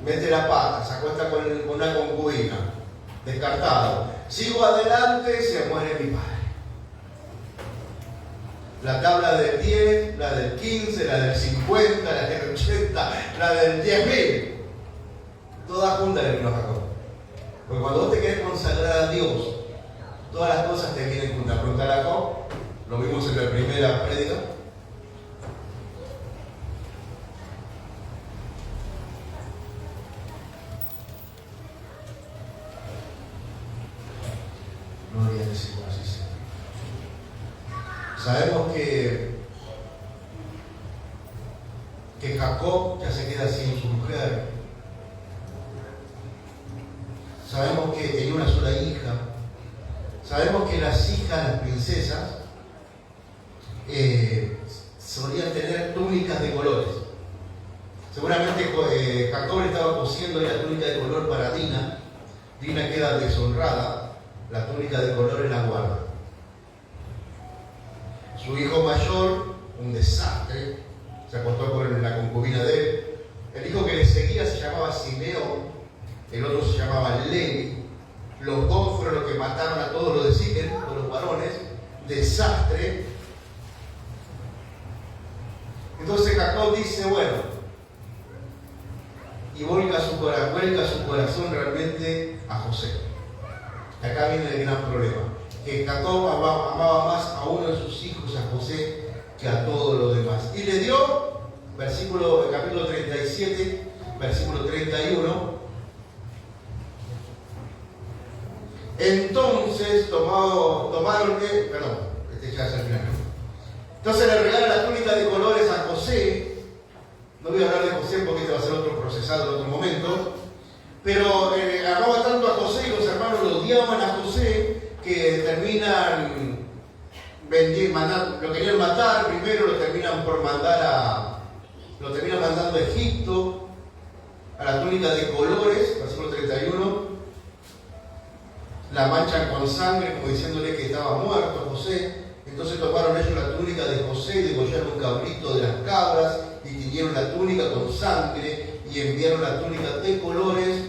mete la pata, se acuesta con una concubina. Descartado. Sigo adelante, se muere mi padre. La tabla del 10, la del 15, la del 50, la del 80, la del 10.000. Todas juntas le vino a Jacob. Porque cuando vos te querés consagrar a Dios, todas las cosas te vienen juntas. Preguntar a Jacob, lo vimos en la primera prédica. Sabemos que Jacob ya se queda sin su mujer. Sabemos que tenía una sola hija. Sabemos que las hijas, las princesas, solían tener túnicas de colores. Seguramente Jacob le estaba cosiendo la túnica de color para Dina. Dina queda deshonrada, la túnica de colores la guarda. Su hijo mayor, un desastre, se acostó con la concubina de él. El hijo que le seguía se llamaba Simeón, el otro se llamaba Levi. Los dos fueron los que mataron a todos los de Siquem, todos los varones. Desastre. Entonces Jacob dice, bueno, y vuelca su corazón realmente a José. Acá viene el gran problema, que Jacob amaba más a uno de sus hijos, a José, que a todos los demás. Y le dio, capítulo 37, versículo 31. Entonces Entonces le regala la túnica de colores a José. No voy a hablar de José porque este va a ser otro procesado en otro momento. Pero amaba tanto a José y los hermanos lo odiaban a José que terminan lo querían matar. Primero lo terminan mandando a Egipto, a la túnica de colores, versículo 31. La manchan con sangre, como diciéndole que estaba muerto José. Entonces tomaron ellos la túnica de José y degollaron un cabrito de las cabras y tiñeron la túnica con sangre y enviaron la túnica de colores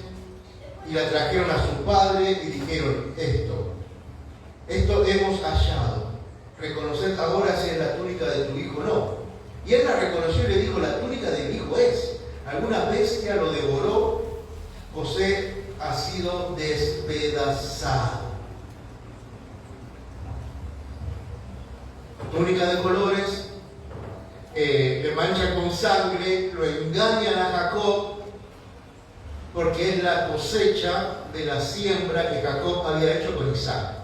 y la trajeron a su padre y dijeron, esto hemos hallado. Reconoced ahora si es la túnica de tu hijo o no. Y él la reconoció y le dijo, la túnica de mi hijo es. Alguna bestia lo devoró. José ha sido despedazado. Túnica de colores, le manchan con sangre, lo engañan a Jacob, porque es la cosecha de la siembra que Jacob había hecho con Isaac.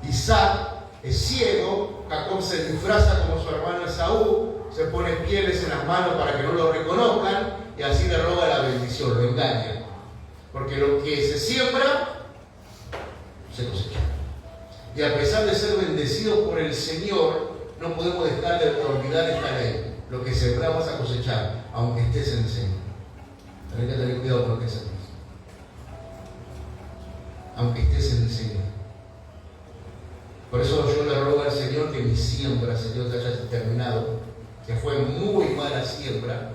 Isaac es ciego, Jacob se disfraza como su hermano Esaú, se pone pieles en las manos para que no lo reconozcan y así le roba la bendición, lo engaña. Porque lo que se siembra, se cosecha. Y a pesar de ser bendecidos por el Señor, no podemos dejar de olvidar esta ley. Lo que sembramos vas a cosechar, aunque estés en el Señor. Tenés que tener cuidado con lo que hacemos. Aunque estés en el Señor. Por eso yo le ruego al Señor que mi siembra, Señor, te haya terminado, que fue muy mala siembra,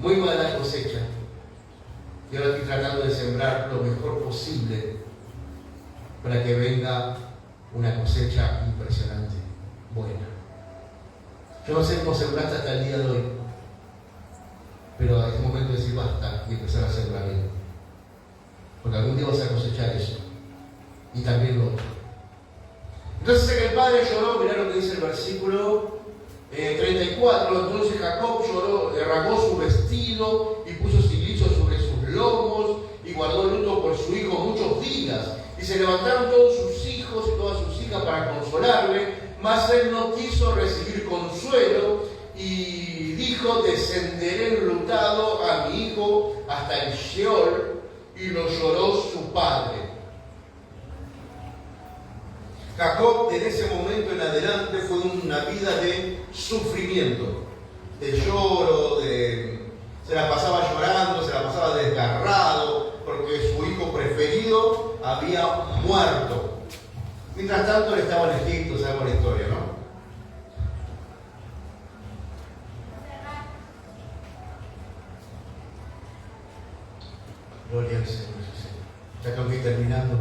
muy mala cosecha. Y ahora estoy tratando de sembrar lo mejor posible para que venga una cosecha impresionante, buena. Yo no sé cómo sembraste hasta el día de hoy, pero es momento de decir basta y empezar a sembrar bien. Porque algún día vas a cosechar eso y también lo otro. Entonces el padre lloró, mirá lo que dice el versículo 34. Entonces Jacob lloró, derramó su vestido y puso cilicio sobre sus lomos y guardó luto por su hijo muchos días. Y se levantaron todos sus hijos y todas sus hijas para consolarle, mas él no quiso recibir consuelo y dijo, descenderé enlutado a mi hijo hasta el Sheol, y lo lloró su padre. Jacob en ese momento en adelante fue una vida de sufrimiento, de lloro, se la pasaba llorando, se la pasaba desgarrado, porque su hijo preferido había muerto. Mientras tanto él estaba en Egipto, sabemos la historia, ¿no? Gloria al Señor. Ya tengo que ir terminando.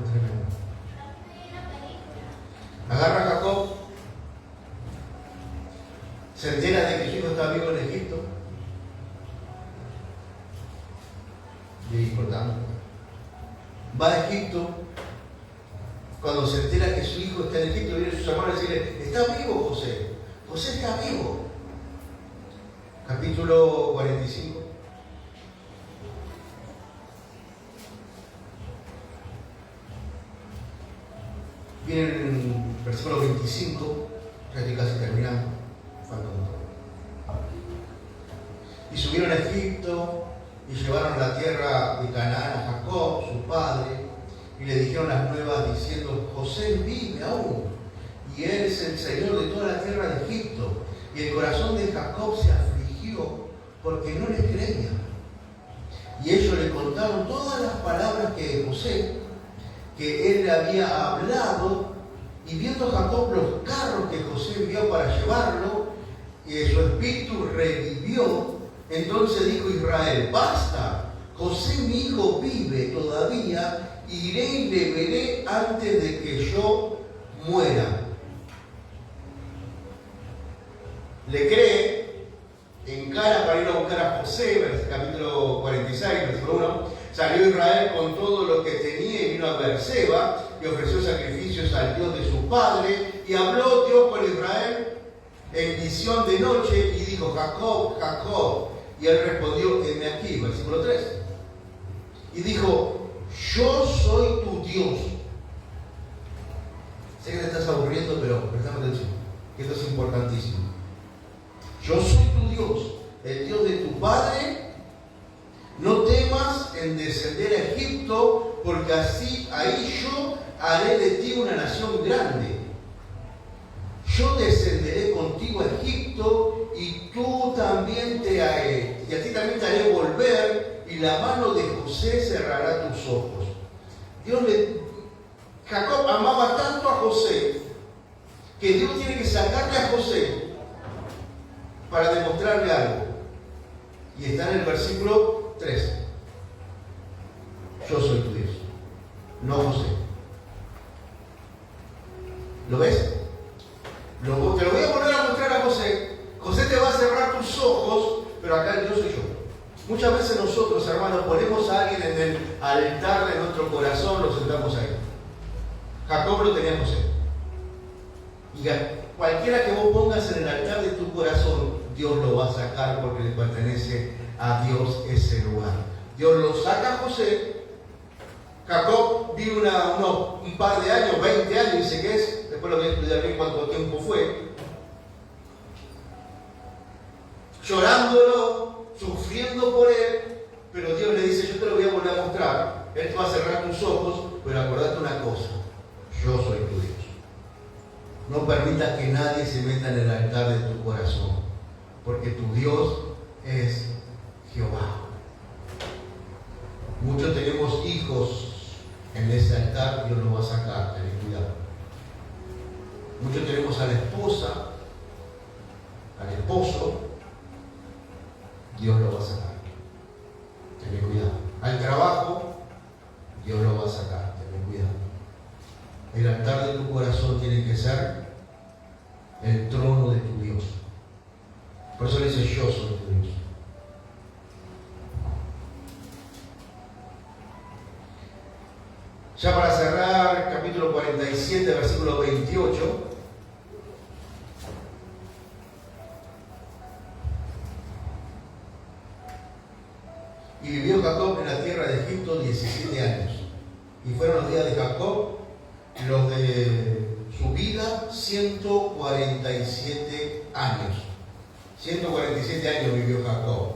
Agarra a Jacob, se entera de que su hijo está vivo en Egipto. Y importante. Va a Egipto. Cuando se entera que su hijo está en Egipto, viene sus hermanos a decirle, ¿está vivo José? José está vivo. Capítulo 45. Vienen versículo 25, ya estoy casi terminando, falta un poco. Y subieron a Egipto y llevaron a la tierra de Canaán a Jacob, su padre, y le dijeron las nuevas diciendo: José vive aún, y él es el Señor de toda la tierra de Egipto. Y el corazón de Jacob se afligió porque no les creía. Y ellos le contaron todas las palabras que José, que él le había hablado, y viendo Jacob los carros que José envió para llevarlo, y su espíritu revivió. Entonces dijo Israel: basta, José mi hijo vive todavía, iré y le veré antes de que yo muera. Le cree, encara para ir a buscar a José, capítulo 46, versículo 1. Salió Israel con todo lo que tenía y vino a Beerseba y ofreció sacrificios al Dios de su padre. Y habló Dios con Israel en visión de noche y dijo: Jacob, Jacob. Y él respondió: heme aquí, versículo 3. Y dijo: yo soy tu Dios. Sé que te estás aburriendo, pero prestame atención, que esto es importantísimo. Yo soy tu Dios, el Dios de tu padre. No temas en descender a Egipto, porque así ahí yo haré de ti una nación grande. Yo descenderé contigo a Egipto y tú también y a ti también te haré volver, y la mano de José cerrará tus ojos. Jacob amaba tanto a José que Dios tiene que sacarle a José para demostrarle algo. Y está en el versículo 3. Yo soy tu Dios, no José. ¿Lo ves? Te lo voy a volver a mostrar a José. José te va a cerrar tus ojos, pero acá el Dios soy yo. Muchas veces nosotros, hermanos, ponemos a alguien en el altar de nuestro corazón, lo sentamos ahí. Jacob lo tenía José. Y cualquiera que vos pongas en el altar de tu corazón, Dios lo va a sacar porque le pertenece a Dios ese lugar. Dios lo saca a José. Jacob vive un par de años, 20 años, dice que es. Después lo voy a estudiar bien cuánto tiempo fue. Llorándolo, sufriendo por él, pero Dios le dice: yo te lo voy a volver a mostrar. Él te va a cerrar tus ojos, pero acordate una cosa: yo soy tu Dios. No permitas que nadie se meta en el altar de tu corazón, porque tu Dios es Jehová. Muchos tenemos hijos en ese altar, Dios lo va a sacar, ten cuidado. Muchos tenemos a la esposa, al esposo, Dios lo va a sacar, ten cuidado. Al trabajo, Dios lo va a sacar, ten cuidado. El altar de tu corazón tiene que ser el trono de tu Dios. Por eso le dice: yo soy tu Dios. Ya para cerrar, capítulo 47, versículo 28. Y vivió Jacob en la tierra de Egipto 17 años. Y fueron los días de Jacob, los de su vida, 147 años. 147 años vivió Jacob.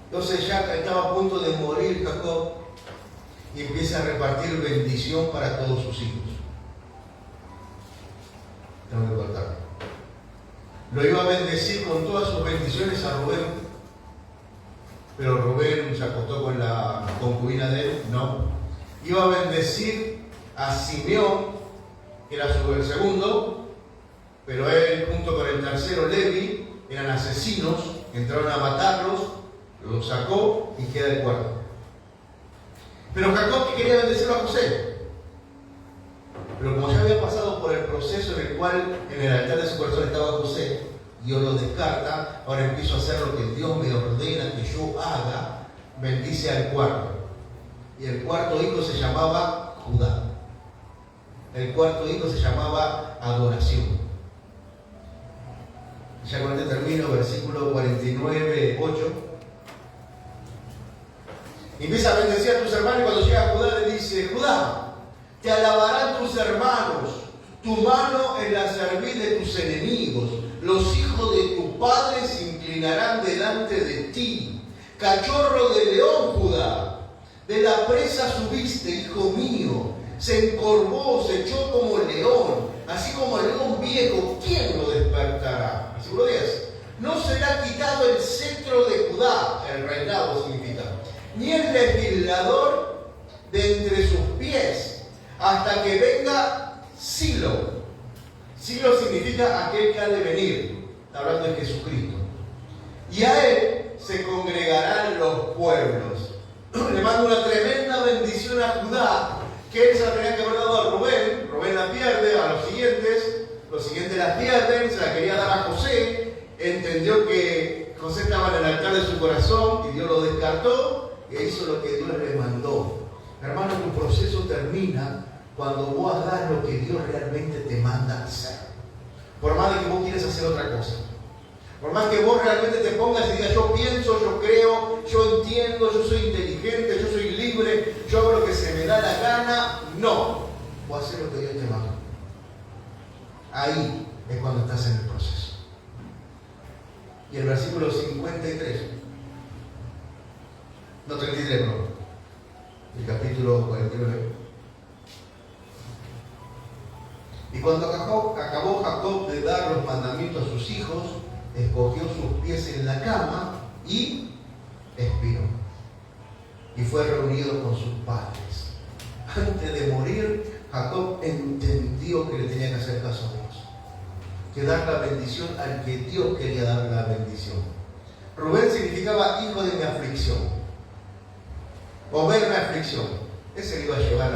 Entonces ya estaba a punto de morir Jacob y empieza a repartir bendición para todos sus hijos. Tengo que cortar. Lo iba a bendecir con todas sus bendiciones a Rubén, pero Rubén se acostó con la concubina de él. No. Iba a bendecir a Simeón, que era el segundo, pero él junto con el tercero, Levi, eran asesinos, entraron a matarlos, lo sacó y queda el cuarto. Pero Jacob quería bendecirlo a José. Pero como ya había pasado por el proceso en el cual en el altar de su corazón estaba José, Dios lo descarta. Ahora empiezo a hacer lo que Dios me ordena que yo haga. Bendice al cuarto. Y el cuarto hijo se llamaba Judá. El cuarto hijo se llamaba adoración. Ya con este termino, versículo 49, 8. Y empieza a bendecir a tus hermanos, y cuando llega Judá le dice: Judá, te alabarán tus hermanos, Tu mano en la cerviz de tus enemigos. Los hijos de tu padre se inclinarán delante de ti. Cachorro de león, Judá, de la presa subiste, hijo mío. Se encorvó, se echó como león, así como el león viejo. ¿Quién lo despertará? Versículo 10. No será quitado el cetro de Judá, el reinado significa, ni el legislador de entre sus pies, hasta que venga Silo. Silo significa aquel que ha de venir. Está hablando de Jesucristo. Y a él se congregarán los pueblos. Le mando una tremenda bendición a Judá, que él se la tenía que haber dado a Rubén. Rubén la pierde, a los siguientes la pierden, se la quería dar a José. Entendió que José estaba en el altar de su corazón y Dios lo descartó e hizo lo que Dios le mandó. Hermano, tu proceso termina cuando vos hagas lo que Dios realmente te manda hacer. Por más de que vos quieras hacer otra cosa. Por más que vos realmente te pongas y digas, yo pienso, yo creo, yo entiendo, yo soy inteligente, yo soy libre, yo hago lo que se me da la gana. No, vos haces lo que Dios te manda. Ahí es cuando estás en el proceso. Y el versículo 53, no 33, no, el capítulo 49. Y cuando acabó Jacob de dar los mandamientos a sus hijos, escogió sus pies en la cama y expiró. Y fue reunido con sus padres. Antes de morir, Jacob entendió que le tenía que hacer caso a Dios. Que dar la bendición al que Dios quería dar la bendición. Rubén significaba hijo de mi aflicción. O ver mi aflicción. Ese le iba a llevar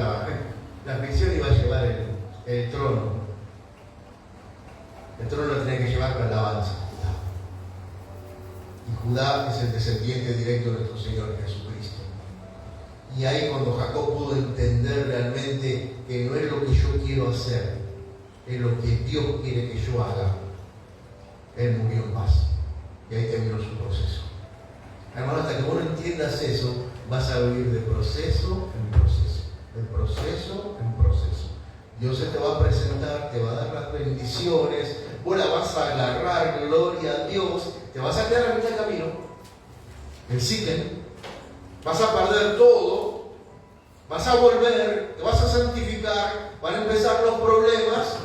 la aflicción, iba a llevar el trono. El trono lo tenía que llevar para la alabanza. Y Judá es el descendiente directo de nuestro Señor Jesucristo. Y ahí cuando Jacob pudo entender realmente que no es lo que yo quiero hacer, es lo que Dios quiere que yo haga, él murió en paz. Y ahí terminó su proceso. Hermano, hasta que vos no entiendas eso, vas a vivir de proceso en proceso, de proceso en proceso. Dios se te va a presentar, te va a dar las bendiciones, vos la vas a agarrar, gloria a Dios, te vas a quedar a mitad del camino, el ciclo, vas a perder todo, vas a volver, te vas a santificar, van a empezar los problemas,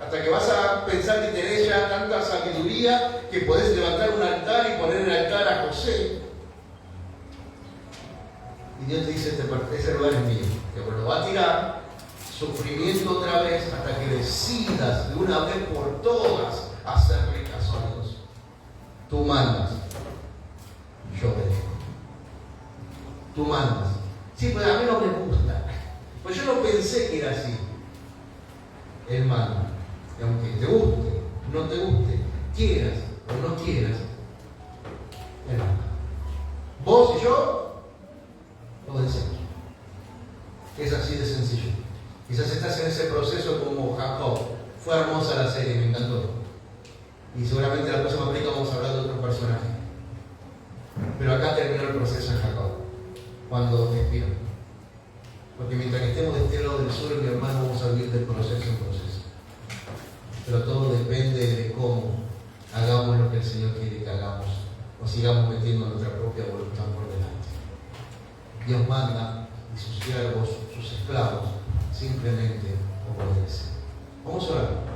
hasta que vas a pensar que tenés ya tanta sabiduría que podés levantar un altar y poner en el altar a José. Y Dios te dice, ese lugar es mío, que lo va a tirar, sufrimiento otra vez, hasta que decidas de una vez por todas hacerle caso a Dios. Tú mandas, yo obedezco. Tú mandas. Sí, pero a mí no me gusta. Pues yo no pensé que era así. Él manda. Y aunque te guste, no te guste, quieras o no quieras, Él manda. Vos y yo obedecemos. Es así de sencillo. Quizás estás en ese proceso como Jacob. Fue hermosa la serie, me encantó. Y seguramente la próxima película vamos a hablar de otro personaje. Pero acá terminó el proceso de Jacob, cuando expiró. Porque mientras que estemos de este lado del sol, mi hermano, vamos a vivir de proceso en proceso. Pero todo depende de cómo hagamos lo que el Señor quiere que hagamos, o sigamos metiendo nuestra propia voluntad por delante. Dios manda y sus siervos, sus esclavos, simplemente obedecen. Vamos a orar.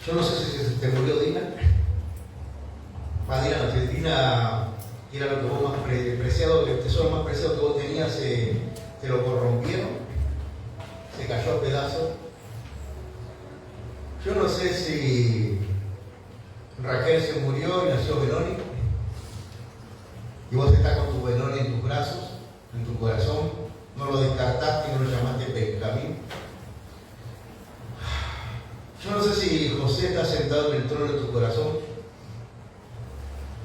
Yo no sé si se te murió Dina. Dina era lo que vos más preciado, el tesoro más preciado que vos tenías, te lo corrompieron, se cayó a pedazos. Yo no sé si Raquel se murió y nació Benoni, y vos estás con tu Benoni en tus brazos, en tu corazón, no lo descartaste y no lo llamaste Benjamín. Yo no sé si José está sentado en el trono de tu corazón,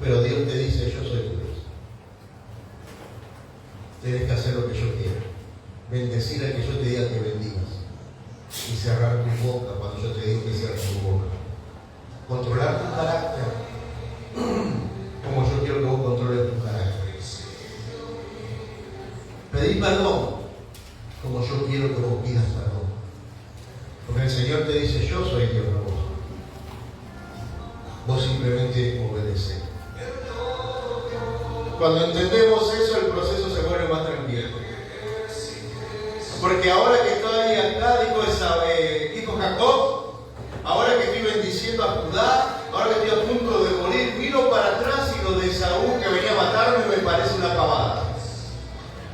pero Dios te dice, yo soy tu Dios. Tienes que hacer lo que yo quiera. Bendecir al que yo te diga que bendigas. Y cerrar tu boca cuando yo te digo que cierres tu boca. Controlar tu carácter como yo quiero que vos controles tu carácter. Pedir pedí perdón, como yo quiero que vos pidas perdón. Porque el Señor te dice, yo soy Dios, no vos. Vos simplemente obedecés. Cuando entendemos eso, el proceso se vuelve más tranquilo. Porque ahora que estoy acá, dijo Jacob, ahora que estoy bendiciendo a Judá, ahora que estoy a punto de morir, miro para atrás y lo de Saúl que venía a matarme me parece una pavada.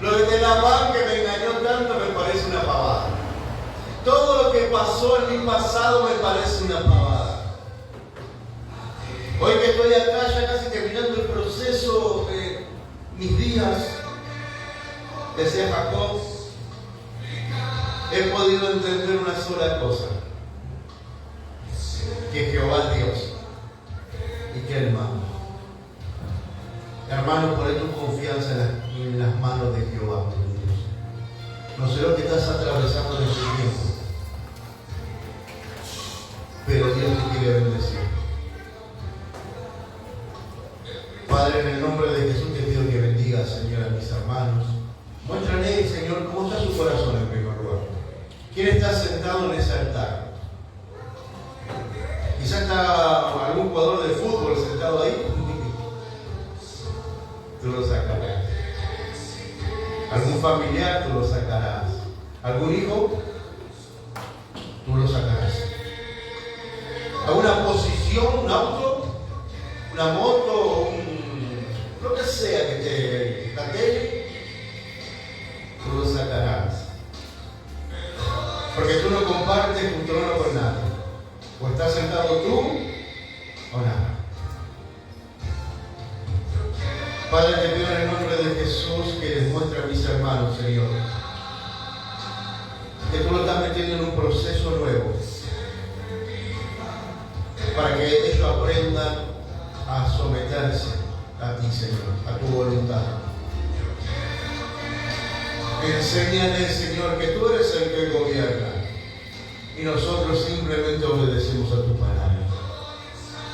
Lo de Labán que me engañó tanto me parece una pavada. Todo lo que pasó en mi pasado me parece una pavada. Hoy que estoy acá ya casi terminando el proceso de mis días, decía Jacob, he podido entender una sola cosa, que Jehová es Dios y que Él manda. Hermano, pon tu confianza en las manos de Jehová, mi Dios. No sé lo que estás atravesando en este tiempo, pero Dios te quiere bendecir. Padre, en el nombre de Jesús te pido que bendiga, Señor, a mis hermanos. Muéstrale, Señor, cómo está su corazón en primer lugar. ¿Quién está sentado en ese altar? Quizás está algún jugador de fútbol sentado ahí. Tú lo sacarás. Algún familiar, tú lo sacarás. Algún hijo, tú lo sacarás. ¿Alguna posición, un auto, una moto, lo que sea que te catele, tú lo sacarás. Porque tú no compartes tu trono con nadie. O estás sentado tú o nada. Padre, te pido en el nombre de Jesús que les muestre a mis hermanos, Señor, que tú lo estás metiendo en un proceso nuevo para que ellos aprendan a someterse a ti, Señor, a tu voluntad. Enséñale, Señor, que tú eres el que gobierna y nosotros simplemente obedecemos a tu palabra.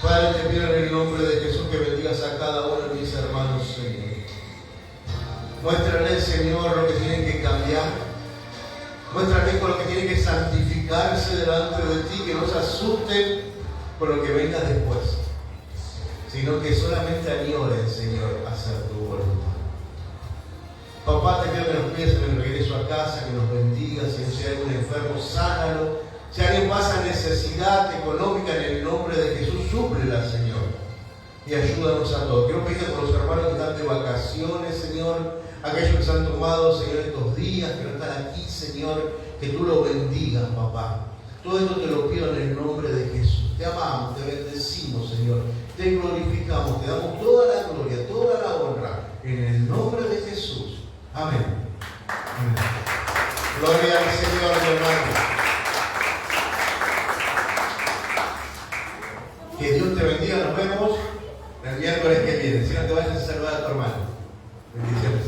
Padre, te pido en el nombre de Jesús que bendigas a cada uno de mis hermanos, Señor. Muéstrale, Señor, lo que tienen que cambiar. Muéstrale con lo que tienen que santificarse delante de ti, que no se asusten por lo que venga después, sino que solamente añoren, Señor, hacer tu voluntad. Papá, te pido que nos cuides en el regreso a casa, que nos bendiga. Si hay algún enfermo, sánalo. Si alguien pasa necesidad económica, en el nombre de Jesús, súplela, Señor. Y ayúdanos a todos. Quiero pedirte por los hermanos que están de vacaciones, Señor. Aquellos que se han tomado, Señor, estos días, que no están aquí, Señor. Que tú lo bendigas, papá. Todo esto te lo pido en el nombre de Jesús. Te amamos, te bendecimos, Señor. Te glorificamos, te damos toda la gloria, toda la honra. En el nombre de Jesús. Amén. Amén. Gloria al Señor, mi hermano. Que Dios te bendiga. Nos vemos el miércoles que viene. Si no te vayas a saludar a tu hermano. Bendiciones.